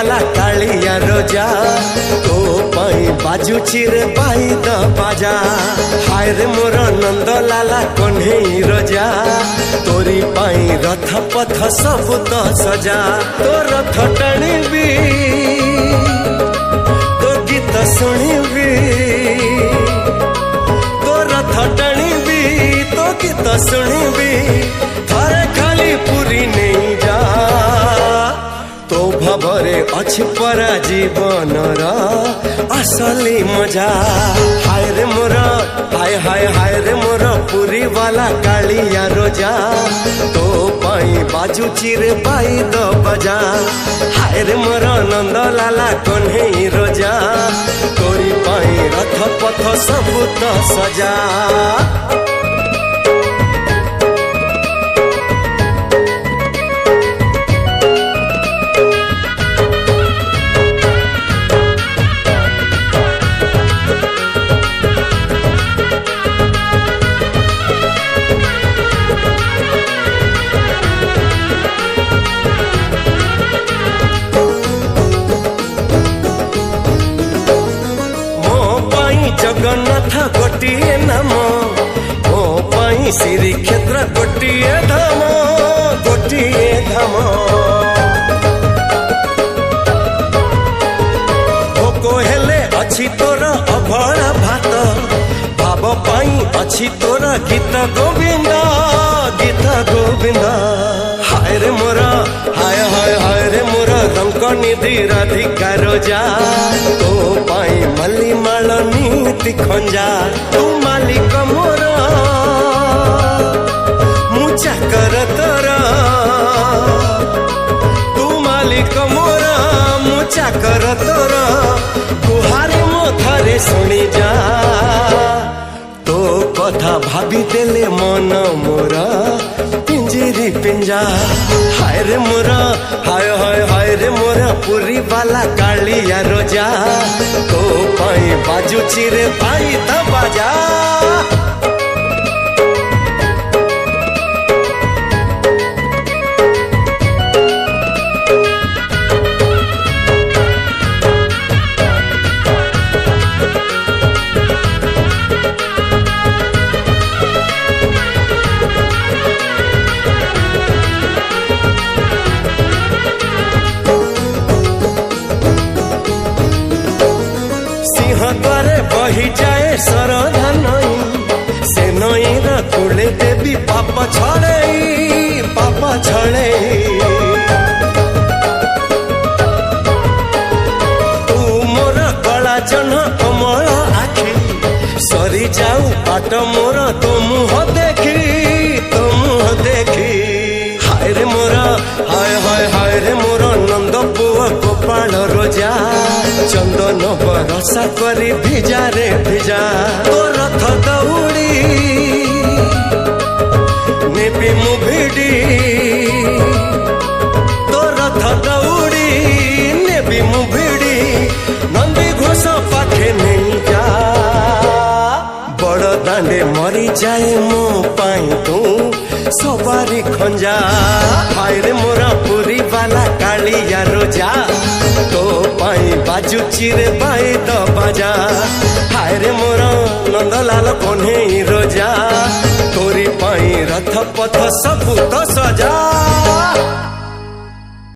वाला कालिया रोजा तो पाई बाजुची रे पाई द बाजा हाय रे मोर नंद लाला कन्हई रोजा तोरी पाई रथ पथ सब तो सजा तो रथ टाणीबी तो गीत शुणीबी तो रथ टाणीबी तो गीत शुणीबी थरे खाली पुरी नहीं जा तो भवरे अछि परा जीवनर असली मजा हाय रे मोर हाय हाय हाय रे मोर पुरी वाला कालिया रोजा तो पाई बाजुची रे पाई द बजा हाय रे मोर नंद लाला कन्हई रोजा तोरी पाई रथ पथ सब तो सजा जगन्नाथ गोटिए नाम मो पाई श्रीक्षेत्र गोटिए धाम गोटिए धाम भोको हेले अछि तोर अभड़ा भात भाव पाई अछि तोर गीत गोविंद हाय रे मोर हाय हाय हाय रे मोर रंग निधि राधिका रोजा तो पाई मल्ली माल नीति खंजा तू मालिक मोर मुचा कर तोरा तू मालिक मोर मुचा कर तोरा गुहारी मो थारे सुनी जा तो कथा भाभी देले मन मोर पिंजरी पिंजा हाय रे मोर हाय हाय हाय रे मोर पुरी वाला कालिया रोजा तो पाई बाजुची रे पाई द बाजा द्वारे बही जाए सरधा नई से नई कूले देवी पाप छड़े तू मोर कला जन कमल आखि सरी जाऊ बाट मोर तो मुह देखी हाय रे मोर हाय हाय हाय रे मोर नंद पुआ गोपाल रोजा चंदन बरसा करी भिजा रे भिजा तो रथ दौड़ी नेबी मुभिडी तो रथ दौड़ी नेबी मुभिडी नंदी घोष पाखे नहीं जा बड़ दांडे मरी जाए मो पाई तू सवारी खंजा हाय रे मोरा पुरी वाला कालिया रोजा तो पाई बाजुची रे पाई द बाजा हाय रे मोर नंदलाल कन्हई रोजा तोरी पाई रथ पथ सब तो सजा।